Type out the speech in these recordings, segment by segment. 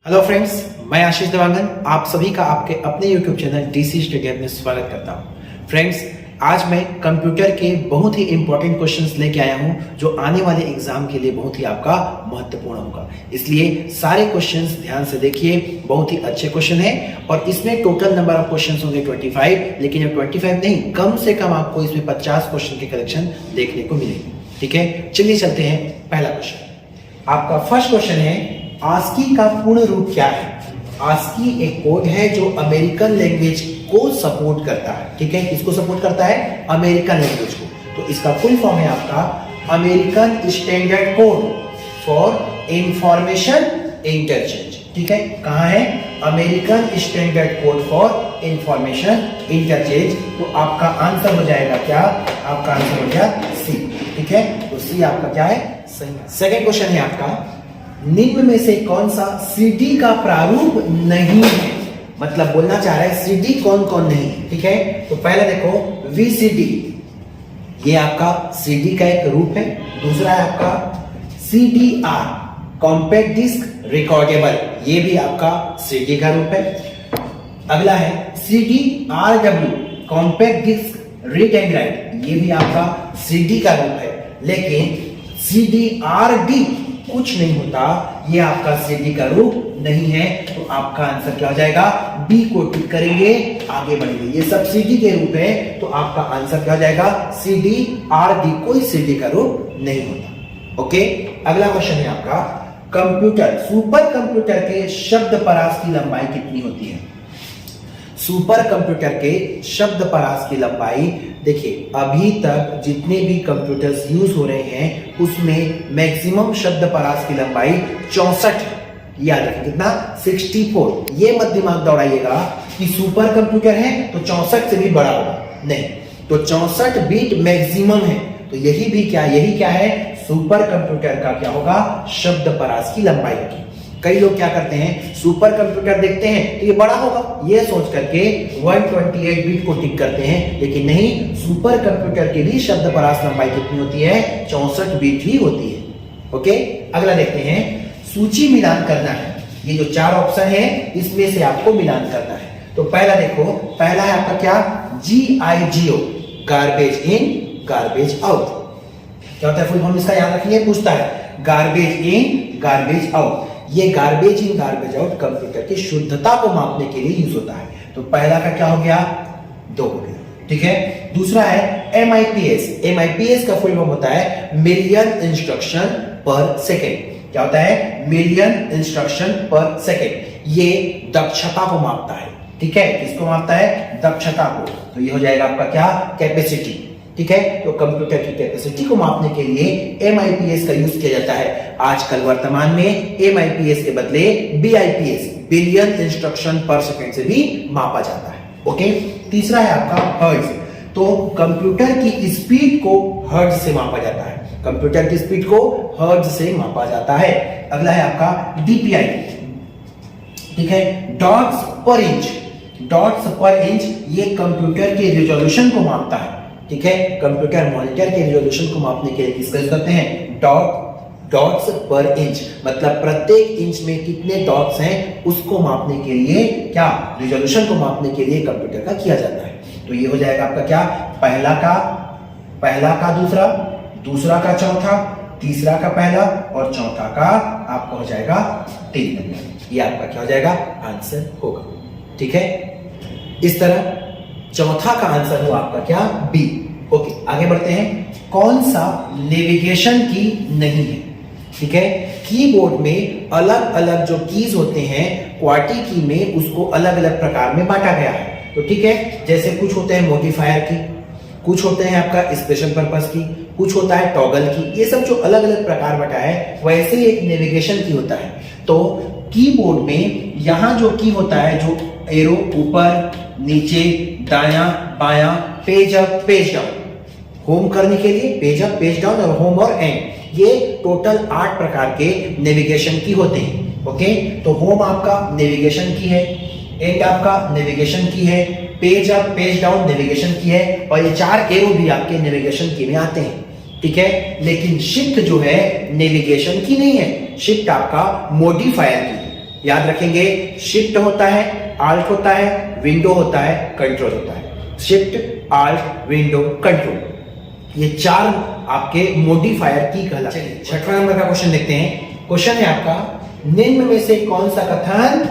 Hello friends, मैं आशीष देवांगन आप सभी का आपके अपने YouTube चैनल डीसी स्टडी में स्वागत करता हूं। फ्रेंड्स, आज मैं कंप्यूटर के बहुत ही इंपॉर्टेंट क्वेश्चंस लेके आया हूं जो आने वाले एग्जाम के लिए बहुत ही आपका महत्वपूर्ण होगा। इसलिए सारे क्वेश्चंस ध्यान से देखिए, बहुत ही अच्छे क्वेश्चन है और इसमें टोटल नंबर ऑफ क्वेश्चंस होंगे 25, लेकिन ये 25 नहीं, कम से कम आपको इसमें 50 क्वेश्चन की कलेक्शन देखने को मिलेगी। ठीक है, चलिए चलते हैं। पहला क्वेश्चन, आपका फर्स्ट क्वेश्चन है आस्की का पूर्ण रूप क्या है। आस्की एक कोड है जो अमेरिकन लैंग्वेज को सपोर्ट करता है। ठीक है, किसको सपोर्ट करता है? अमेरिकन लैंग्वेज को। तो इसका फुल फॉर्म है आपका American standard code for information interchange. ठीक है, कहां है? American standard code for information interchange. तो आपका आंसर हो जाएगा क्या? आपका आंसर हो गया सी। ठीक है, तो सी आपका क्या है? सही। सेकेंड क्वेश्चन है आपका, निम्न में से कौन सा सीडी का प्रारूप नहीं है? मतलब बोलना चाह रहा है सीडी कौन कौन नहीं है। ठीक है, तो पहले देखो वीसीडी, ये आपका सीडी का एक रूप है। दूसरा है आपका सीडीआर, कॉम्पैक्ट डिस्क रिकॉर्डेबल, ये भी आपका सीडी का रूप है। अगला है CDRW, compact disc read and write, ये भी आपका सीडी का रूप है। लेकिन सीडीआरडी कुछ नहीं होता, ये आपका सीडी का रूप नहीं है। तो आपका आंसर क्या हो जाएगा? बी को टिक करेंगे, आगे बढ़ेंगे। ये सब सीडी के रूप है, तो आपका आंसर क्या हो जाएगा? सीडी आर डी, कोई सीडी का रूप नहीं होता। ओके, अगला क्वेश्चन है आपका, कंप्यूटर सुपर कंप्यूटर के शब्द परास की लंबाई कितनी होती है? सुपर कंप्यूटर के शब्द परास की लंबाई, देखिए अभी तक जितने भी कंप्यूटर्स यूज हो रहे हैं उसमें मैक्सिमम शब्द परास की लंबाई 64 है। याद रखें कितना? 64। ये मत दिमाग दौड़ाइएगा कि सुपर कंप्यूटर है तो 64 से भी बड़ा होगा, नहीं। तो 64 बीट मैक्सिमम है। तो यही भी क्या, यही क्या है? सुपर कंप्यूटर का क्या होगा? शब्द परास की लंबाई होगी। कई लोग क्या करते हैं, सुपर कंप्यूटर देखते हैं तो ये बड़ा होगा, ये सोच करके 128 बीट को टिक करते हैं। लेकिन नहीं, सुपर कंप्यूटर की भी शब्द परास लंबाई कितनी होती है? 64 बीट ही होती है। ओके, अगला देखते हैं, सूची मिलान करना है। ये जो 4 ऑप्शन है इसमें से आपको मिलान करना है। तो पहला देखो, पहला है आपका क्या? GIGO, garbage in garbage out. क्या होता है फुल फॉर्म इसका? याद रखिए, पूछता है गार्बेज इन गार्बेज आउट। ये garbage in garbage out computer की शुद्धता को मापने के लिए यूज होता है। तो पहला का क्या हो गया? 2 हो गया। ठीक है, दूसरा है MIPS। MIPS का फुल फॉर्म होता है मिलियन इंस्ट्रक्शन पर सेकेंड। क्या होता है? मिलियन इंस्ट्रक्शन पर सेकेंड। ये दक्षता को मापता है। ठीक है, किसको मापता है? दक्षता को। तो ये हो जाएगा आपका क्या? कैपेसिटी। ठीक है, तो कंप्यूटर की कैपेसिटी को मापने के लिए MIPS का यूज किया जाता है। आजकल वर्तमान में MIPS के बदले BIPS, बिलियन इंस्ट्रक्शन पर सेकंड से भी मापा जाता है। ओके, तीसरा है आपका हर्ट्ज। तो कंप्यूटर की स्पीड को हर्ट्ज से मापा जाता है। कंप्यूटर की स्पीड को हर्ट्ज से मापा जाता है। अगला है आपका DPI। ठीक है, डॉट्स पर इंच। डॉट्स पर इंच ये कंप्यूटर के रिजोल्यूशन को मापता है। ठीक है, कंप्यूटर मॉनिटर के रिजोल्यूशन को मापने के लिए किसका यूज करते हैं? डॉट्स पर इंच। मतलब प्रत्येक इंच में कितने डॉट्स हैं उसको मापने के लिए, क्या रिजोल्यूशन को मापने के लिए कंप्यूटर का किया जाता है। तो ये हो जाएगा आपका क्या? पहला का दूसरा, दूसरा का चौथा, तीसरा का पहला और चौथा का आपका हो जाएगा 3 नंबर। ये आपका क्या हो जाएगा? आंसर होगा। ठीक है, इस तरह चौथा का आंसर हुआ आपका क्या? बी। ओके, आगे बढ़ते हैं। कौन सा नेविगेशन की नहीं है? ठीक है, कीबोर्ड में अलग अलग जो कीज होते हैं, क्वार्टी की में उसको अलग अलग प्रकार में बांटा गया है। तो ठीक है, जैसे कुछ होते हैं मॉडिफायर की, कुछ होते हैं आपका स्पेशल पर्पस की, कुछ होता है टॉगल की। ये सब जो अलग अलग प्रकार बटा है वैसे ही एक नेविगेशन की होता है। तो कीबोर्ड में यहां जो की होता है, जो एरो ऊपर नीचे दायां बायां, page up page down, home करने के लिए पेज अप पेज डाउन और होम और एंड, ये टोटल 8 प्रकार के नेविगेशन की होते हैं। ओके, तो होम आपका नेविगेशन की है, एंड आपका नेविगेशन की है, page up page down navigation की है, और ये 4 एरो भी आपके नेविगेशन की में आते हैं। ठीक है, लेकिन शिफ्ट जो है नेविगेशन की नहीं है, शिफ्ट आपका मॉडिफायर की है। याद रखेंगे, शिफ्ट होता है, आल्ट होता है, विंडो होता है, कंट्रोल होता है। शिफ्ट, आल्ट, विंडो, कंट्रोल, ये चार आपके मॉडिफायर की कहलाते हैं। छठवां नंबर का क्वेश्चन देखते हैं। क्वेश्चन है आपका, निम्न में से कौन सा कथन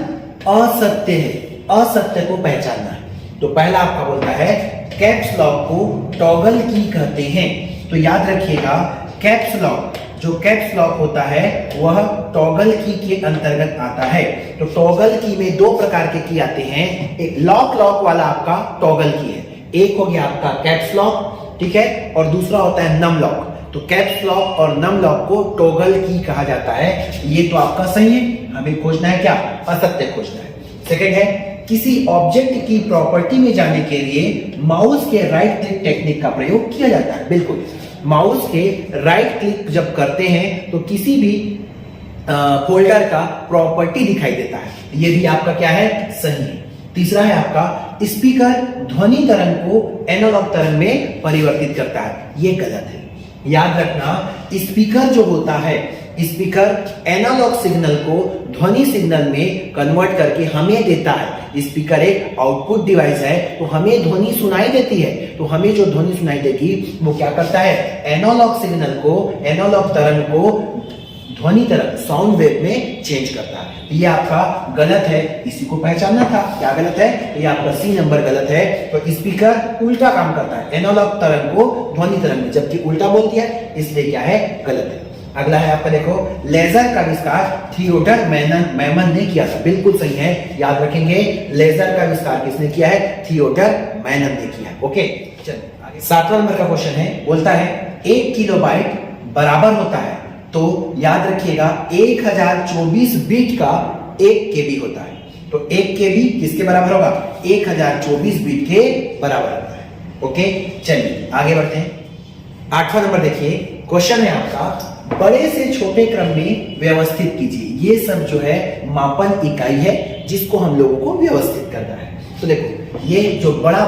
असत्य है? असत्य को पहचानना है। तो पहला आपका बोलता है कैप्स लॉक को टॉगल की कहते हैं। तो याद रखिएगा, कैप्स लॉक, जो कैप्स लॉक होता है वह टॉगल की के अंतर्गत आता है। तो टॉगल की में दो प्रकार के की आते हैं, एक लॉक वाला आपका टॉगल की है, एक हो गया आपका कैप्स लॉक, ठीक है, और दूसरा होता है नम लॉक। तो कैप्स लॉक और नम लॉक को टॉगल की कहा जाता है। ये तो आपका सही है, हमें खोजना है क्या? असत्य खोजना है। सेकंड है, किसी ऑब्जेक्ट की प्रॉपर्टी में जाने के लिए माउस के राइट क्लिक टेक्निक का प्रयोग किया जाता है। बिल्कुल, माउस के राइट क्लिक जब करते हैं तो किसी भी फोल्डर का प्रॉपर्टी दिखाई देता है। ये भी आपका क्या है? सही है। तीसरा है आपका, स्पीकर ध्वनि तरंग को एनालॉग तरंग में परिवर्तित करता है। ये गलत है। याद रखना, स्पीकर जो होता है, स्पीकर एनालॉग सिग्नल को ध्वनि सिग्नल में कन्वर्ट करके हमें देता है। स्पीकर एक आउटपुट डिवाइस है, तो हमें ध्वनि सुनाई देती है। तो हमें जो ध्वनि सुनाई देगी वो क्या करता है? एनालॉग सिग्नल को, एनालॉग तरंग को ध्वनि तरंग, साउंड वेव में चेंज करता है। ये आपका गलत है, इसी को पहचानना था। क्या गलत है? ये आपका सी नंबर गलत है। तो स्पीकर उल्टा काम करता है, एनालॉग तरंग को ध्वनि तरंग में, जबकि उल्टा बोलती है, इसलिए क्या है? गलत है। अगला है आपका, देखो, लेजर का आविष्कार थियोडर मैमन ने किया था। बिल्कुल सही है, याद रखेंगे, लेजर का आविष्कार किसने किया है? थियोडर मैमन ने किया है। ओके, चलिए आगे। 7वां नंबर का क्वेश्चन है, बोलता है 1 किलोबाइट बराबर होता है। तो याद रखिएगा, 1024 बीट का 1 केबी होता है। तो 1 केबी किसके बराबर होगा? 1024 बीट के बराबर होता है। ओके, चलिए आगे बढ़ते हैं। 8वां नंबर देखिए, क्वेश्चन है आपका, बड़े से छोटे क्रम में व्यवस्थित कीजिए। ये सब जो है मापन इकाई है जिसको हम लोगों को व्यवस्थित करना है। तो देखो, ये जो बड़ा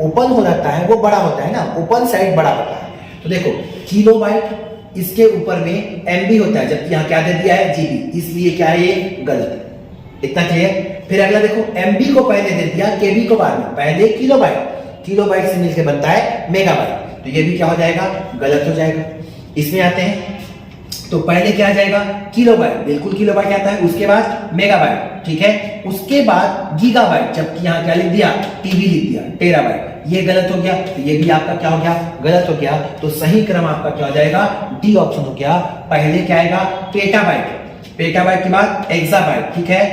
ओपन हो जाता है वो बड़ा होता है ना, ओपन साइड बड़ा होता है। तो देखो, किलोबाइट, इसके ऊपर में एमबी होता है, जबकि यहाँ क्या दे दिया है? जीबी, इसलिए क्या है? ये गलत है। इतना क्लियर? फिर अगला देखो, एमबी को पहले दे दिया, केबी को बाद में। पहले किलोबाइट, किलोबाइट से मिलकर बनता है मेगाबाइट, तो ये भी क्या हो जाएगा? गलत हो जाएगा। इसमें आते हैं, तो पहले क्या आ जाएगा? किलोबाइट, बिल्कुल किलोबाइट आता है, उसके बाद मेगाबाइट, ठीक है, उसके बाद गीगाबाइट, जबकि यहाँ क्या लिख दिया? टीबी लिख दिया, टेराबाइट। ये गलत हो गया, तो ये भी आपका क्या हो गया? गलत हो गया। तो सही क्रम आपका क्या हो जाएगा? डी ऑप्शन हो गया। पहले क्या आएगा? पेटाबाइट, पेटाबाइट के बाद एक्साबाइट, ठीक है,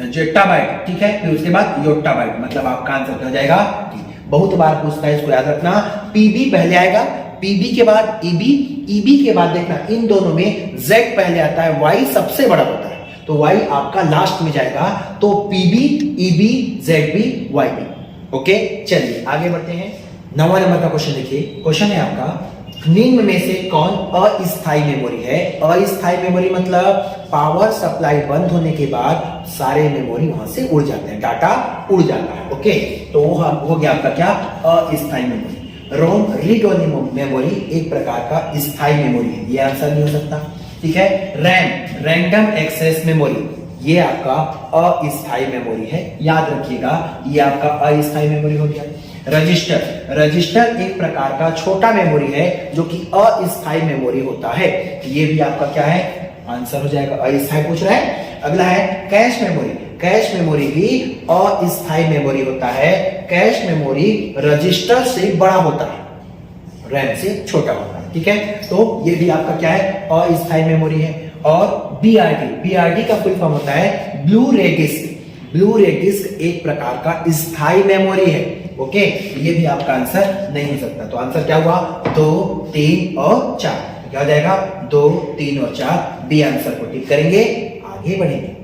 जेट्टाबाइट, ठीक है, फिर उसके बाद योट्टाबाइट, मतलब आपका आंसर क्या हो जाएगा? बहुत बार पूछता है, इसको याद रखना। पीबी पहले आएगा, पीबी के बाद ईबी, ईबी के बाद देखना इन दोनों में जेड पहले आता है, वाई सबसे बड़ा होता है, तो वाई आपका लास्ट में जाएगा। तो PB, EB, ZB, YB. Okay, चलिए आगे बढ़ते हैं। 9वां नंबर का क्वेश्चन देखिए। क्वेश्चन है आपका, निम्न में से कौन अस्थायी मेमोरी है? अस्थायी मेमोरी मतलब पावर सप्लाई बंद होने के बाद सारे मेमोरी वहां से उड़ जाते हैं, डाटा उड़ जाता है। ओके, तो वो हो गया आपका क्या? अस्थायी मेमोरी। रोम, रीड ओनली मेमोरी एक प्रकार का स्थायी मेमोरी है, ये आंसर नहीं हो सकता, ठीक है। रैम, रैंडम एक्सेस मेमोरी, ये आपका अस्थायी मेमोरी है, याद रखिएगा, ये आपका अस्थायी मेमोरी हो गया। रजिस्टर, रजिस्टर एक प्रकार का छोटा मेमोरी है जो कि अस्थायी मेमोरी होता है, ये भी आपका क्या है? आंसर हो जाएगा, अस्थायी पूछ रहा है। अगला है कैश मेमोरी, कैश मेमोरी भी अस्थायी मेमोरी होता है। कैश मेमोरी रजिस्टर से बड़ा होता है, रैम से छोटा होता है, ठीक है। तो ये भी आपका क्या है? अस्थायी मेमोरी है। और बीआरडी, बीआरडी का फुल फॉर्म होता है ब्लू रे डिस्क, ब्लू रे डिस्क एक प्रकार का स्थायी मेमोरी है। ओके, ये भी आपका आंसर नहीं हो सकता। तो आंसर क्या हुआ? 2, 3 और 4। तो क्या हो जाएगा? 2, 3 और 4। बी आंसर को टिक करेंगे, आगे बढ़ेंगे,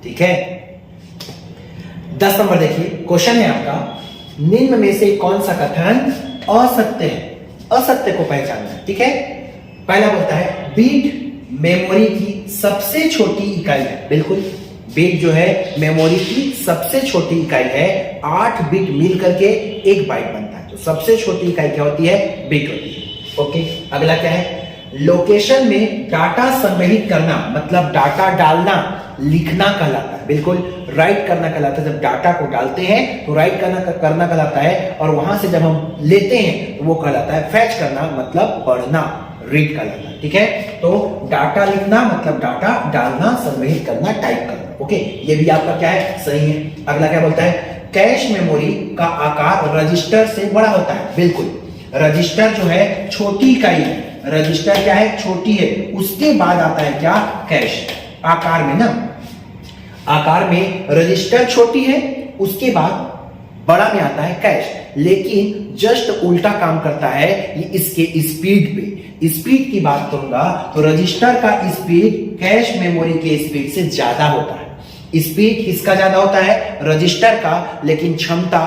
ठीक है। 10 नंबर देखिए, क्वेश्चन है आपका, निम्न में से कौन सा कथन असत्य है? असत्य को पहचानना है, ठीक है। पहला बोलता है बीट मेमोरी की सबसे छोटी इकाई है। बिल्कुल, बिट जो है मेमोरी की सबसे छोटी इकाई है। 8 बिट मिल करके 1 बाइट बनता है, तो सबसे छोटी इकाई क्या होती है? बिट होती है। ओके, अगला क्या है? लोकेशन में डाटा संग्रहित करना, मतलब डाटा डालना, लिखना कहलाता है। बिल्कुल राइट करना कहलाता है। जब डाटा को डालते हैं तो राइट करना कहलाता है, और वहां से जब हम लेते हैं तो वो कहलाता है फैच करना, मतलब पढ़ना, रीड कहलाता है। ठीक है, तो डाटा लिखना मतलब डाटा डालना, संग्रहित करना, टाइप करना। ओके, ये भी आपका क्या है, सही है। अगला क्या बोलता है, कैश मेमोरी का आकार रजिस्टर से बड़ा होता है। बिल्कुल, रजिस्टर जो है छोटी इकाई है, रजिस्टर क्या है, छोटी है। उसके बाद आता है क्या, कैश। आकार में ना, आकार में रजिस्टर छोटी है, उसके बाद बड़ा में आता है कैश। लेकिन जस्ट उल्टा काम करता है ये इसके स्पीड पे। स्पीड की बात करूंगा तो रजिस्टर का स्पीड कैश मेमोरी के स्पीड से ज्यादा होता है। स्पीड किसका ज्यादा होता है, रजिस्टर का, लेकिन क्षमता,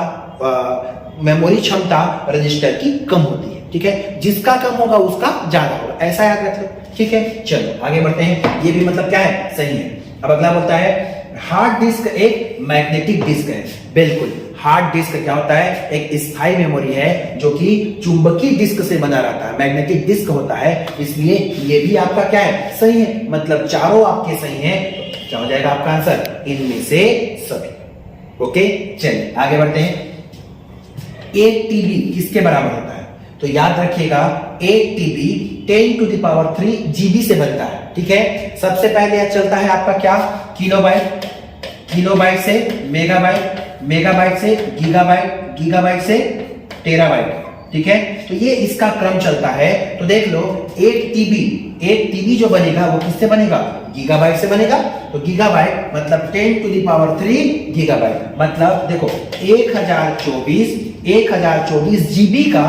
मेमोरी क्षमता रजिस्टर की कम होती है। ठीक है, जिसका कम होगा उसका ज्यादा होगा, ऐसा याद रख लो। ठीक है, चलो आगे बढ़ते हैं। ये भी मतलब क्या है, सही है। अब अगला बोलता है हार्ड डिस्क एक मैग्नेटिक डिस्क है। बिल्कुल, हार्ड डिस्क क्या होता है, एक स्थायी मेमोरी है जो कि चुंबकीय डिस्क से बना रहता है, मैग्नेटिक डिस्क होता है। इसलिए ये भी आपका क्या है, सही है। मतलब चारों आपके सही हैं, क्या हो जाएगा आपका आंसर, इनमें से सभी। ओके, चलिए आगे बढ़ते हैं। 1 TB किसके बराबर होता है, तो याद रखिएगा 1 TB 10⁻³ GB से बनता है। ठीक है, सबसे पहले यह चलता है आपका क्या, किलोबाइट, किलोबाइट से मेगाबाइट, मेगाबाइट से गीगाबाइट, गीगाबाइट से टेराबाइट। ठीक है, तो ये इसका क्रम चलता है। तो देख लो 1 TB जो बनेगा वो किससे बनेगा, गीगाबाइट से बनेगा। तो गीगाबाइट मतलब 10⁻³ गीगाबाइट, मतलब देखो 1024 GB का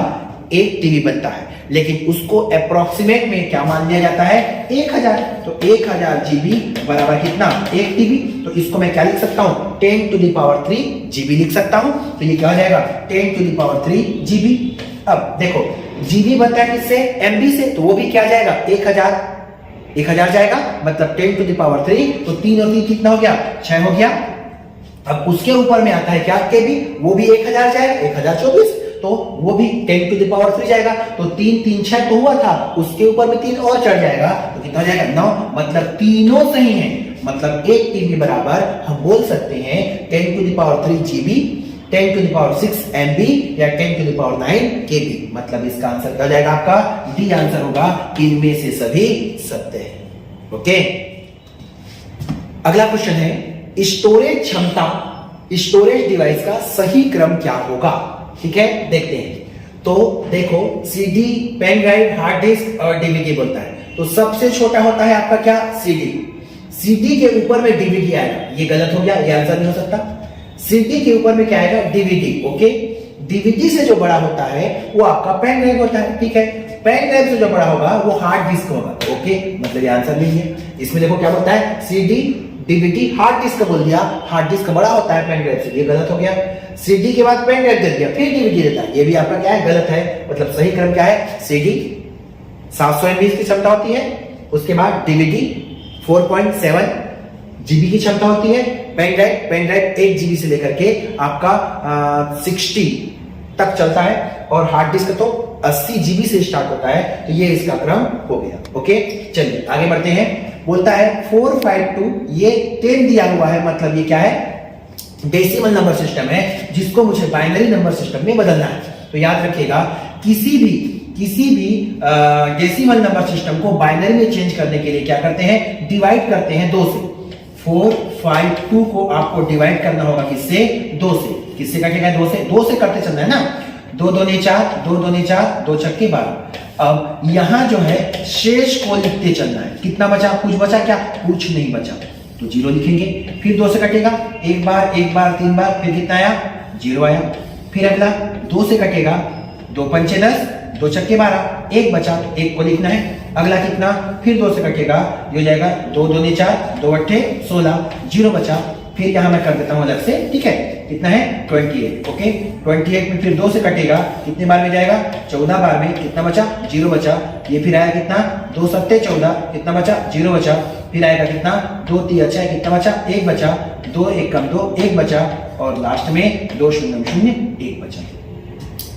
1 TB बनता है, लेकिन उसको अप्रोक्सीमेट में क्या मान लिया जाता है, 1000। तो 1000 GB बराबर कितना, 1 TB। तो इसको मैं क्या लिख सकता हूं, 10⁻³ GB लिख सकता हूं। तो ये क्या हो जाएगा, 10⁻³ GB। अब देखो GB बनता है किससे, MB से, तो वो भी क्या जाएगा, 1000 जाएगा, मतलब 10⁻³। तो 3 और 3 कितना हो गया, 6 हो गया। अब उसके ऊपर में आता है क्या, KB, वो भी 1000 जाएगा, 1024, तो वो भी 10⁻³ जाएगा। तो 3 3 6 तो हुआ था, उसके ऊपर में 3 और चढ़ जाएगा, तो कितना हो जाएगा, 9। मतलब तीनों सही हैं। मतलब 1 TB बराबर हम बोल सकते हैं 10⁻³ GB, 10⁻6 MB या 10⁻9 KB। मतलब इसका आंसर क्या हो जाएगा आपका, डी आंसर होगा, इनमें से सभी सत्य है। ओके, अगला क्वेश्चन है, स्टोरेज क्षमता, स्टोरेज डिवाइस का सही क्रम क्या होगा। ठीक है, देखते हैं। तो देखो CD, pen drive, hard disk और DVD बोलता है। तो सबसे छोटा होता है आपका क्या, CD के ऊपर में DVD आएगा, ये गलत हो गया, ये आंसर नहीं हो सकता। CD के ऊपर में क्या आएगा, DVD। ओके, DVD से जो बड़ा होता है वो आपका पेन ड्राइव होता है। ठीक है, पेन ड्राइव से जो बड़ा होगा वो हार्ड डिस्क होगा। ओके, मतलब ये आंसर नहीं है। इसमें देखो क्या बोलता है, CD, DVD, हार्ड डिस्क बोल दिया, हार्ड डिस्क बड़ा होता है पेन ड्राइव से, ये गलत हो गया। CD के बाद पेन ड्राइव दे दिया, फिर DVD देता है, ये भी आपका क्या है, गलत है। मतलब सही क्रम क्या है, CD 700 MB की क्षमता होती है, उसके बाद DVD 4.7 GB की क्षमता होती है, पेन ड्राइव 1 GB से लेकर के आपका 60 तक चलता है, और हार्ड डिस्क तो 80 GB से स्टार्ट होता है। तो ये इसका क्रम हो गया। ओके, चलिए आगे बढ़ते हैं। बोलता है 452, ये 10 दिया हुआ है, मतलब ये क्या है, डेसिमल नंबर सिस्टम है, जिसको मुझे बाइनरी नंबर सिस्टम में बदलना है। तो याद रखिएगा, किसी भी डेसिमल नंबर सिस्टम को बाइनरी में चेंज करने के लिए क्या करते हैं, डिवाइड करते हैं 2 से। 452 को आपको डिवाइड करना होगा किससे, 2 से। किससे कटेगा, 2 से करते चलना है ना। 2 2 4, 2 2 4, 2 छक्के 12। अब यहां जो है शेष को लिखते चलना है। कितना बचा, कुछ बचा क्या, कुछ नहीं बचा, तो 0 लिखेंगे। फिर 2 से कटेगा, एक बार 3 बार, फिर कितना आया, 0 आया। फिर अगला 2 से कटेगा, 2 पंचे 10, 2 छक्के 12, 1 बचा, 1 को लिखना है। अगला कितना, फिर 2 से कटेगा, ये हो जाएगा 2 2 4, 2 8 16, 0 बचा। फिर यहां मैं कर देता हूं अलग से। ठीक है, कितना है, 28। ओके, 28 में फिर 2 से कटेगा, कितने बार में जाएगा, 14 बार में। कितना बचा, 0 बचा। ये फिर आया कितना, 2 7 14, कितना बचा, 0 बचा। फिर आएगा कितना, 2 3 अच्छा है, कितना बचा, 1 बचा। 2 1 कम 2, 1 बचा। और लास्ट में 2 0 0 1 बचा।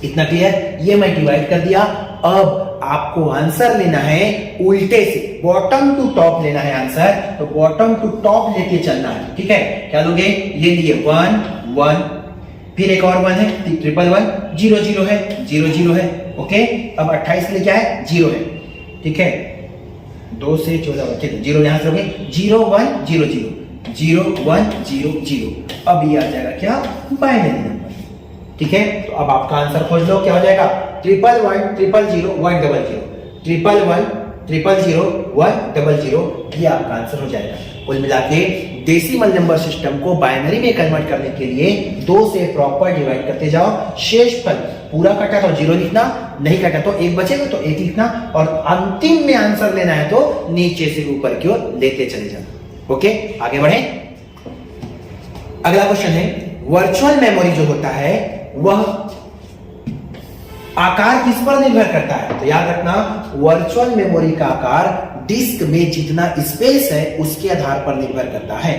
इतना क्लियर, ये मैं डिवाइड कर दिया। अब आपको आंसर लेना है उल्टे से, बॉटम टू टॉप लेना है आंसर। तो बॉटम टू टॉप लेके चलना है, ठीक है। क्या लोगे, ये लिए 1 1, फिर एक और 1 है, 111, 0 0 है, 0 0 है, ओके। अब 28 के लिए क्या है, 0 है, ठीक है। 2 से 14 बचे, 0 यहां से हो गए, 0 1 0 0 0 1 0 0। अब ये आ जाएगा क्या, बाइनरी नंबर, ठीक है। तो अब आपका आंसर खोज लो, क्या हो जाएगा, 111 000 100 111 000 100, ये आपका आंसर हो जाएगा। कुल मिला के डेसिमल नंबर सिस्टम को बाइनरी में कन्वर्ट करने के लिए 2 से प्रॉपर डिवाइड करते जाओ। शेषफल पूरा कटा तो 0 लिखना, नहीं कटा तो 1 बचेगा तो 1 लिखना, और अंतिम में आंसर लेना है तो नीचे से ऊपर की ओर लेते चले जाना। ओके, आगे बढ़े। अगला क्वेश्चन है, वर्चुअल मेमोरी जो होता है वह आकार किस पर निर्भर करता है। तो याद रखना, वर्चुअल मेमोरी का आकार डिस्क में जितना स्पेस है उसके आधार पर निर्भर करता है,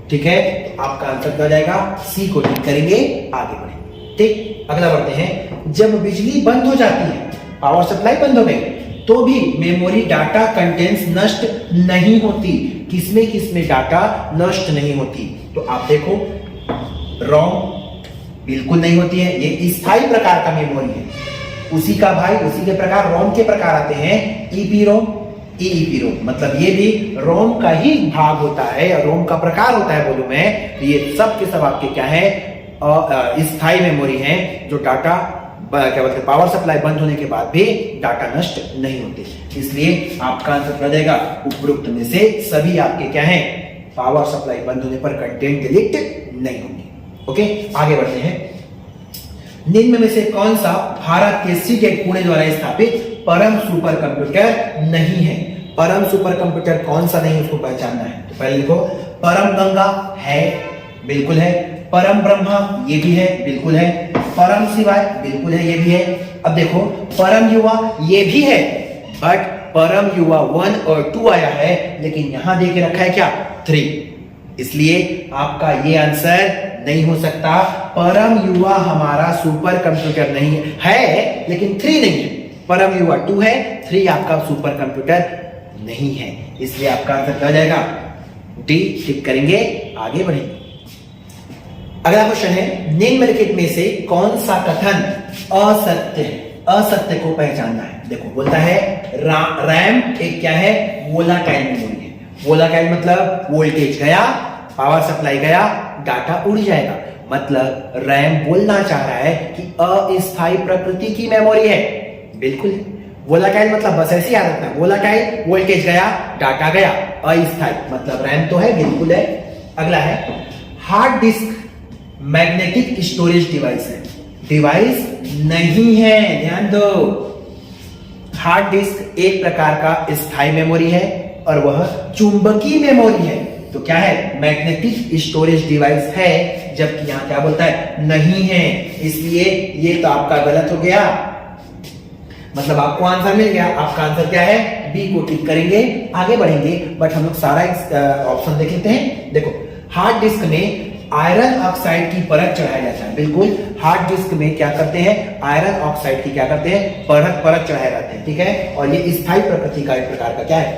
ठीक है। तो आपका आंसर क्या हो जाएगा, सी को टिक करेंगे, आगे बढ़े, ठीक। अगला बढ़ते हैं, जब बिजली बंद हो जाती है, पावर सप्लाई बंद हो गई, तो भी मेमोरी डाटा कंटेंट्स नष्ट नहीं होती। किसमें डाटा नष्ट नहीं होती, तो आप देखो, रोम बिल्कुल नहीं होती है, ये स्थायी प्रकार का मेमोरी है। उसी का भाई उसी के प्रकार रोम के प्रकार आते हैं, ईपीरोम, ईईपीरोम, मतलब ये भी रोम का ही भाग होता है, रोम का प्रकार होता है बोलूं मैं। तो ये सब के सब आपके क्या है, स्थायी मेमोरी है, जो डाटा क्या बोलते हैं, पावर सप्लाई बंद होने के बाद भी डाटा नष्ट नहीं होते। इसलिए आपका आंसर क्या जाएगा, उपरोक्त में से सभी आपके क्या है, पावर सप्लाई बंद होने पर कंटेंट डिलीट नहीं होंगे। ओके, आगे बढ़ते हैं। निम्न में से कौन सा भारत के सीटेट पुणे द्वारा स्थापित परम सुपर कंप्यूटर नहीं है। परम सुपर कंप्यूटर कौन सा नहीं, उसको पहचानना है। तो पहले लिखो, परम गंगा है, बिल्कुल है। परम ब्रह्मा, ये भी है, बिल्कुल है। परम शिवाय, बिल्कुल है, ये भी है। अब देखो, परम युवा, ये भी है, बट परम युवा 1 और 2 आया है, लेकिन यहां देके रखा है क्या, 3, इसलिए आपका ये आंसर नहीं हो सकता। परम युवा हमारा सुपर कंप्यूटर नहीं है, लेकिन 3 नहीं है। परम युवा 2 है, 3 आपका सुपर कंप्यूटर नहीं है, इसलिए आपका आंसर क्या हो जाएगा, डी टिक करेंगे, आगे बढ़ेंगे। अगला क्वेश्चन है, निम्नलिखित में से कौन सा कथन असत्य है। असत्य को पहचानना है। देखो, बोलता है रैम एक क्या है, वोलाटाइल मेमोरी है। वोलाटाइल मतलब वोल्टेज गया, पावर सप्लाई गया, डाटा उड़ जाएगा। मतलब रैम बोलना चाह रहा है कि अस्थायी प्रकृति की मेमोरी है, बिल्कुल। वोलाटाइल मतलब बस ऐसे याद रखना, वोलाटाइल वोल्टेज गया, डाटा गया, अस्थायी मतलब रैम तो है, बिल्कुल है। अगला है, hard disk magnetic storage device है। डिवाइस नहीं है, ध्यान दो। हार्ड डिस्क एक प्रकार का स्थायी मेमोरी है और वह चुंबकीय मेमोरी है। तो क्या है, मैग्नेटिक स्टोरेज डिवाइस है, जबकि यहां क्या बोलता है, नहीं है। इसलिए ये तो आपका गलत हो गया, मतलब आपको आंसर मिल गया। आपका आंसर क्या है, बी को टिक करेंगे, आगे बढ़ेंगे। बट हम लोग सारा ऑप्शन देख लेते हैं। देखो, हार्ड डिस्क में आयरन ऑक्साइड की परत चढ़ाया जाता है, बिल्कुल। हार्ड डिस्क में क्या करते हैं, आयरन ऑक्साइड की क्या करते हैं, परत चढ़ाए जाते हैं, ठीक है। और ये स्थायी प्रकृति का एक प्रकार का क्या है,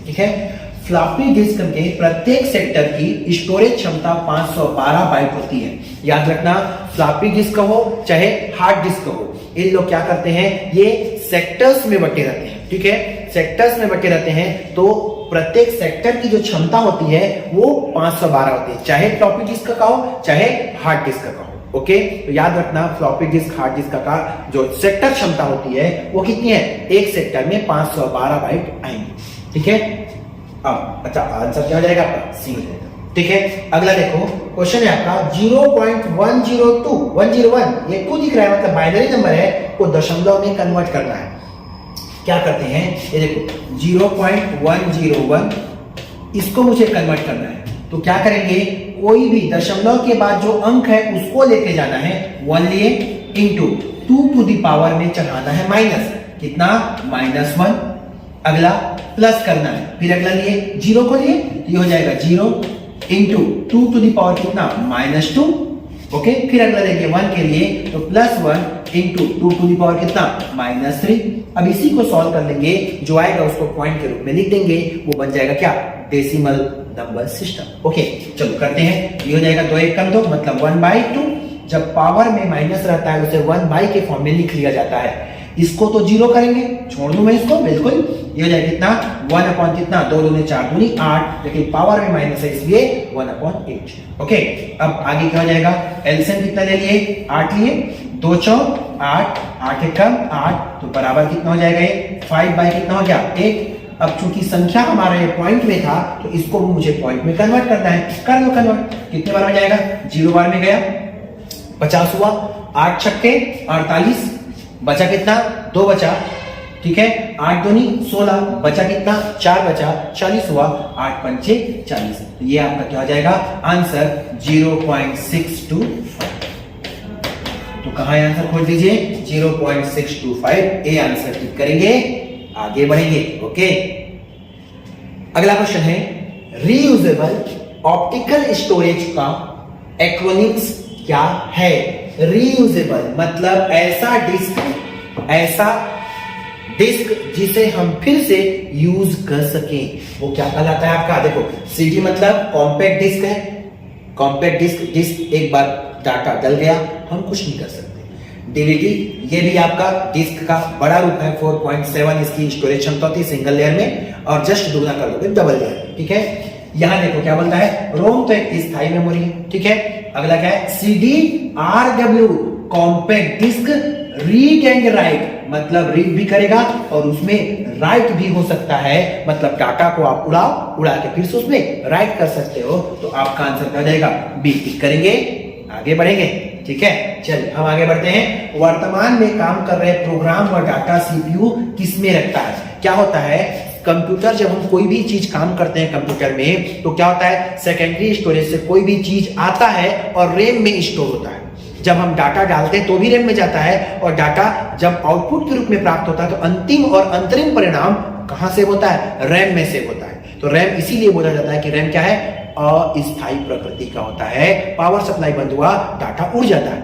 ठीक है। फ्लॉपी डिस्क के प्रत्येक सेक्टर की स्टोरेज क्षमता 512 बाइट होती है। याद रखना, फ्लॉपी डिस्क हो चाहे हार्ड डिस्क हो, इन लोग क्या करते हैं, ये सेक्टर्स में बटे रहते हैं, ठीक है। सेक्टर्स में बटे रहते हैं, तो प्रत्येक सेक्टर की जो क्षमता होती है वो 512 होती है, चाहे फ्लॉपी डिस्क का हो चाहे हार्ड डिस्क का हो। ओके, तो याद रखना, फ्लॉपी डिस्क हार्ड डिस्क का जो सेक्टर क्षमता होती है वो कितनी है, एक सेक्टर में 512 बाइट आएंगे, ठीक है। अब अच्छा, आंसर क्या हो जाएगा आपका, सी हो जाएगा, ठीक है। अगला देखो, क्वेश्चन है आपका 0.102 101, ये 2 दिख रहा है, मतलब बाइनरी नंबर है, को दशमलव में कन्वर्ट करना है। क्या करते हैं, ये देखो 0.101, इसको मुझे कन्वर्ट करना है। तो क्या करेंगे, कोई भी दशमलव के बाद जो अंक है उसको लेके जाना है, 1 लिए, इंटू 2 टू द पावर में चढ़ाना है माइनस, कितना, -1। अगला प्लस करना है, फिर अगला लिए 0 को लिए, तो ये हो जाएगा 0 इंटू 2 टू द पावर कितना, -2, ओके, फिर अगला देखिए 1 के लिए, तो +1 इंटू 2 टू दी पावर कितना, -3। अब इसी को सॉल्व कर लेंगे, जो आएगा उसको पॉइंट के रूप में लिख देंगे, वो बन जाएगा क्या, डेसिमल नंबर सिस्टम। ओके, चलो करते हैं। ये हो जाएगा 2 1 कम 2 मतलब 1/2। जब पावर में माइनस रहता है उसे 1 के फॉर्म में लिख लिया जाता है। इसको तो 0 करेंगे, छोड़ दूं मैं इसको, बिल्कुल। ये हो जाएगा कितना, 1 कितना, 2 दूनी 4 दूनी 8, लेकिन पावर में माइनस है इसलिए 1/8। ओके, अब आगे क्या हो जाएगा, एलसीएम कितना ले लिए, 8 लिए, 2 चौक 8, 8 एक कम 8, तो बराबर कितना हो जाएगा, ये 5 कितना हो गया, 1। अब चूंकि संख्या हमारा ये पॉइंट में था, तो इसको मुझे पॉइंट में कन्वर्ट करना है, कर दो कन्वर्ट। कितने बार हो जाएगा, 0 बार में गया, 50 हुआ, 8 छक्के 48, बचा कितना, 2 बचा, ठीक है, 8 दूनी 16, बचा कितना, 4 बचा, 40 हुआ, 8 पंचे 40। तो ये आपका क्या हो जाएगा, आंसर 0.625। तो कहां आंसर खोज दीजिए, 0.625, ए आंसर टिक करेंगे, आगे बढ़ेंगे। ओके, अगला क्वेश्चन है, रीयूजेबल ऑप्टिकल स्टोरेज का एक्रोनिम्स क्या है। रीयूजेबल मतलब ऐसा डिस्क जिसे हम फिर से यूज कर सकें, वो क्या कहलाता है आपका, देखो सीडी मतलब कॉम्पैक्ट डिस्क है। कॉम्पैक्ट डिस्क एक बार डाटा डल गया, हम कुछ नहीं कर सकते। डीवीडी ये भी आपका डिस्क का बड़ा रूप है, 4.7 इसकी स्टोरेज क्षमता होती है सिंगल लेयर में, और जस्ट दुगना कर दोगे डबल लेयर, ठीक है। यहां देखो क्या बोलता है, रोम तो एक स्थायी मेमोरी है, ठीक है। अगला क्या है, CD RW compact disc read and write, मतलब रीड भी करेगा और उसमें राइट भी हो सकता है, मतलब डाटा को आप उड़ा के फिर से उसमें राइट कर सकते हो। तो आपका आंसर क्या हो जाएगा, बी टिक करेंगे, आगे बढ़ेंगे, ठीक है। चलिए हम आगे बढ़ते हैं। वर्तमान में काम कर रहे प्रोग्राम और डाटा सीपीयू किसमें रखता है। क्या होता है, कंप्यूटर जब हम कोई भी चीज काम करते हैं कंप्यूटर में, तो क्या होता है, सेकेंडरी स्टोरेज से कोई भी चीज आता है और रैम में स्टोर होता है। जब हम डाटा डालते हैं तो भी रैम में जाता है, और डाटा जब आउटपुट के रूप में प्राप्त होता है तो अंतिम और अंतरिम परिणाम कहां से होता है, रैम में से होता है। तो रैम इसीलिए बोला जाता है कि रैम क्या है, अस्थायी प्रकृति का होता है। पावर सप्लाई बंद हुआ, डाटा उड़ जाता है,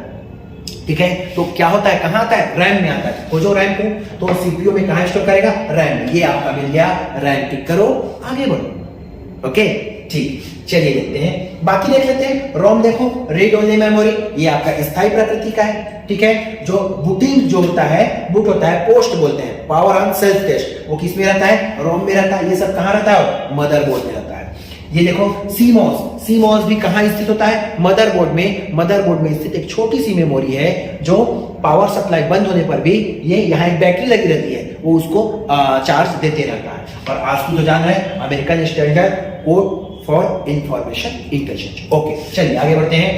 ठीक है। तो क्या होता है, कहां आता है, रैम में आता है। खोजो रैम को, तो सीपीयू में कहां स्टोर करेगा, रैम में। ये आपका मिल गया, रैम टिक करो, आगे बढ़ो। ओके, ठीक, चलिए देखते हैं, बाकी देख लेते हैं। रोम देखो, रीड ओनली मेमोरी, ये आपका स्थायी प्रकृति का है, ठीक है। जो बूटिंग जो होता है, बूट होता है, पोस्ट बोलते हैं, पावर ऑन सेल्फ टेस्ट, वो किस में रहता है, रोम में रहता है। ये सब कहां रहता है, मदरबोर्ड में रहता है। ये देखो सीमॉस भी कहां स्थित होता है, मदरबोर्ड में। मदरबोर्ड में स्थित एक छोटी सी मेमोरी है, जो पावर सप्लाई बंद होने पर भी ये यहाँ एक बैटरी लगी रहती है, वो उसको चार्ज देते रहता है। और आज की तो जान रहे हैं, American standard code for information intelligence. Okay, चलिए आगे बढ़ते हैं।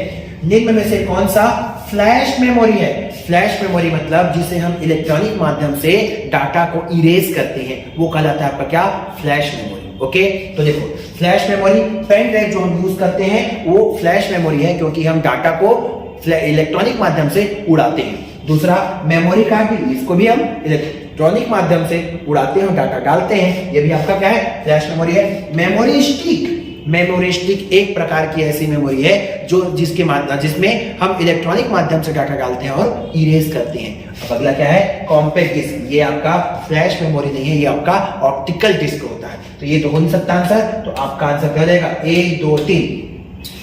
निम्न में से कौन सा फ्लैश मेमोरी है। फ्लैश मेमोरी मतलब जिसे हम इलेक्ट्रॉनिक माध्यम से डाटा को इरेज करते हैं, वो कहलाता है आपका क्या, फ्लैश मेमोरी। ओके, तो देखो फ्लैश मेमोरी, पेन ड्राइव जो हम यूज करते हैं वो फ्लैश मेमोरी है, क्योंकि हम डाटा को इलेक्ट्रॉनिक माध्यम से उड़ाते हैं। दूसरा मेमोरी कार्ड भी, इसको भी हम इलेक्ट्रॉनिक माध्यम से उड़ाते हैं, डाटा डालते हैं, ये भी आपका क्या है, फ्लैश मेमोरी है। मेमोरी स्टिक एक प्रकार की ऐसी मेमोरी है जो जिसमें हम इलेक्ट्रॉनिक माध्यम से डाटा डालते हैं और इरेज करते हैं। अब अगला क्या है, कॉम्पैक्ट डिस्क, ये आपका फ्लैश मेमोरी नहीं है, ये आपका ऑप्टिकल डिस्क होता है। तो ये तो हो नहीं सकता आंसर, तो आपका आंसर क्या हो जाएगा, 1 2 3।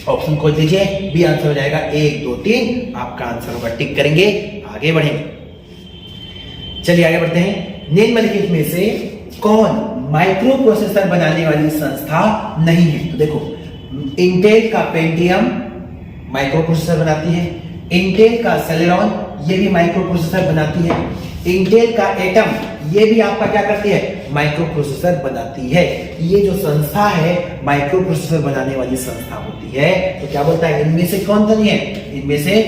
ऑप्शन खोज लीजिए, बी आंसर हो जाएगा 1 2 3, आपका आंसर होगा, टिक करेंगे, आगे बढ़ेंगे। चलिए आगे बढ़ते हैं। निम्नलिखित में से कौन माइक्रो प्रोसेसर बनाने वाली संस्था नहीं है। तो देखो, इंटेल का पेंटियम माइक्रो प्रोसेसर बनाती है, इंटेल का सेलेरॉन ये भी माइक्रो प्रोसेसर बनाती है, इंटेल का एटम ये भी आपका क्या करती है, माइक्रो प्रोसेसर बनाती है। ये जो संस्था है माइक्रो प्रोसेसर बनाने वाली संस्था होती है। तो क्या बोलता है, इनमें से कौन तो नहीं है, इनमें से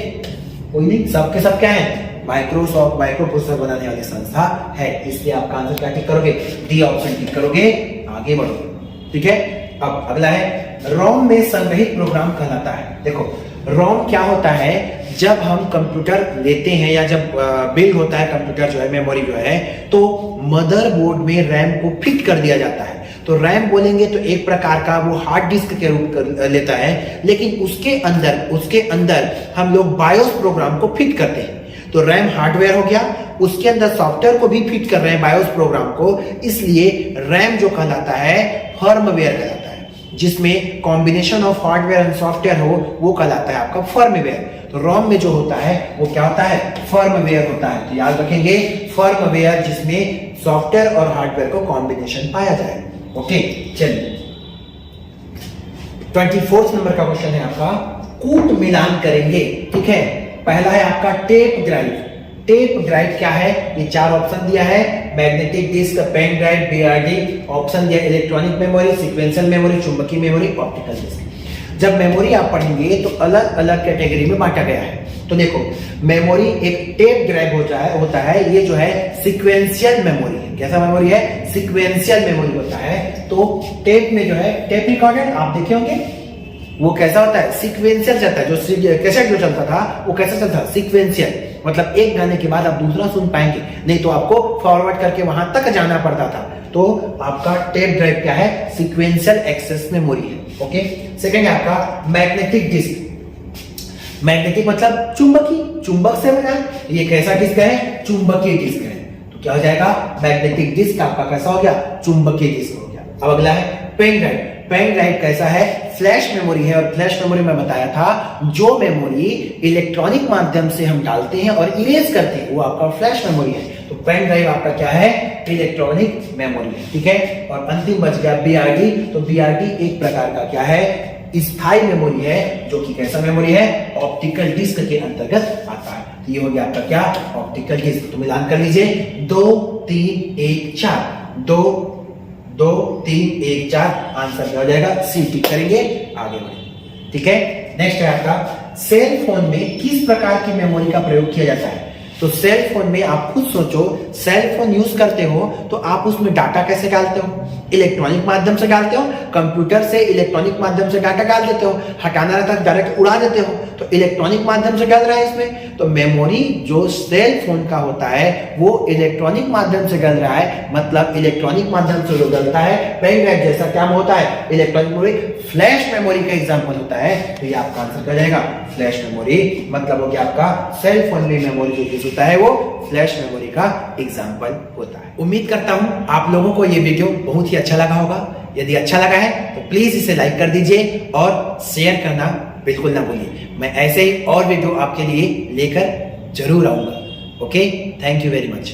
कोई नहीं, सबके सब क्या है, माइक्रोसॉफ्ट माइक्रो प्रोसेसर बनाने वाली संस्था है। इसलिए आपका आंसर क्या टिक करोगे, डी ऑप्शन टिक करोगे, आगे बढ़ोगे, ठीक है। अब अगला है, रोम में संग्रहित प्रोग्राम कहलाता है। देखो रोम क्या होता है, जब हम कंप्यूटर लेते हैं या जब बिल्ड होता है कंप्यूटर जो है, मेमोरी जो है, तो मदरबोर्ड में रैम को फिट कर दिया जाता है। तो रैम बोलेंगे तो एक प्रकार का वो हार्ड डिस्क के रूप लेता है, लेकिन उसके अंदर हम लोग बायोस प्रोग्राम को फिट करते हैं। तो रैम हार्डवेयर हो गया, उसके अंदर सॉफ्टवेयर को भी फिट कर रहे हैं बायोस प्रोग्राम को, इसलिए रैम जो कहलाता है फर्मवेयर कहलाता है, जिसमें combination of hardware and software हो वो कहलाता है आपका फर्मवेयर। तो रोम में जो होता है वो क्या होता है, फर्मवेयर होता है। तो याद रखेंगे फर्मवेयर, जिसमें सॉफ्टवेयर और हार्डवेयर को कॉम्बिनेशन पाया जाए। ओके, चलिए 24 नंबर का क्वेश्चन है आपका, कूट मिलान करेंगे। ठीक है, पहला है आपका टेप ड्राइव। टेप ड्राइव क्या है, ये 4 ऑप्शन दिया है, magnetic disk, pen drive, BRD, option दिया इलेक्ट्रॉनिक मेमोरी, सीक्वेंशियल मेमोरी, चुंबकीय मेमोरी, ऑप्टिकल डिस्क। जब मेमोरी आप पढ़ेंगे तो अलग अलग कैटेगरी में बांटा गया है। तो देखो, मेमोरी एक टेप ड्राइव होता है, ये जो है सीक्वेंशियल मेमोरी है। कैसा मेमोरी है, सीक्वेंशियल मेमोरी होता है। तो टेप में जो है टेप रिकॉर्डेड आप देखे होंगे, वो कैसा होता है, सीक्वेंशियल चलता है। जो कैसेट जो चलता था वो कैसा चलता था, सीक्वेंशियल, मतलब एक गाने के बाद आप दूसरा सुन पाएंगे, नहीं तो आपको फॉरवर्ड करके वहां तक जाना पड़ता था। तो आपका टेप ड्राइव क्या है, सीक्वेंशियल एक्सेस मेमोरी है। ओके, सेकंड है आपका मैग्नेटिक डिस्क। मैग्नेटिक मतलब चुंबकीय, चुंबक से बना, ये कैसा डिस्क है, चुंबकीय डिस्क है। तो क्या हो जाएगा, मैग्नेटिक डिस्क आपका कैसा हो गया, चुंबकीय डिस्क हो गया। अब अगला है पेन ड्राइव। पेन ड्राइव कैसा है, फ्लैश मेमोरी है। और फ्लैश मेमोरी में बताया था, जो मेमोरी इलेक्ट्रॉनिक माध्यम से हम डालते हैं और इरेज करते हैं वो आपका फ्लैश मेमोरी है। तो पेन ड्राइव आपका क्या है, इलेक्ट्रॉनिक मेमोरी है। ठीक है, और अंतिम बच गया बीआरडी। तो बीआरडी एक प्रकार का क्या है, स्थायी मेमोरी है, जो कि कैसा मेमोरी है, ऑप्टिकल डिस्क के अंतर्गत आता है। तो ये हो गया आपका क्या, ऑप्टिकल डिस्क। तो मिलान कर लीजिए, 2 3 1 4, 2 2 3 1 4, आंसर क्या हो जाएगा, सी। टिक करेंगे, आगे बढ़ेंगे। ठीक है, नेक्स्ट है आपका सेल फोन में किस प्रकार की मेमोरी का प्रयोग किया जाता है। तो सेल फोन में आप खुद सोचो, सेल फोन यूज करते हो तो आप उसमें डाटा कैसे डालते हो, इलेक्ट्रॉनिक माध्यम से डालते हो, कंप्यूटर से इलेक्ट्रॉनिक माध्यम से डाटा डाल देते हो, हटाना रहता है डायरेक्ट उड़ा देते हो, तो इलेक्ट्रॉनिक माध्यम से डाल रहा है इसमें। तो मेमोरी जो सेल फोन का होता है वो इलेक्ट्रॉनिक माध्यम से डाल रहा है, मतलब इलेक्ट्रॉनिक माध्यम से जो डालता है पेन ड्राइव जैसा क्या होता है, इलेक्ट्रॉनिक मेमोरी, फ्लैश मेमोरी का एग्जाम्पल होता है। तो ये आपका आंसर क्या जाएगा, फ्लैश मेमोरी। मतलब हो गया आपका सेल फोन में मेमोरी जो यूज होता है वो फ्लैश मेमोरी का एग्जाम्पल होता है। उम्मीद करता हूं आप लोगों को ये वीडियो बहुत ही अच्छा लगा होगा। यदि अच्छा लगा है तो प्लीज इसे लाइक कर दीजिए और शेयर करना बिल्कुल ना भूलिए। मैं ऐसे ही और वीडियो आपके लिए लेकर जरूर आऊंगा। Okay, thank you very much.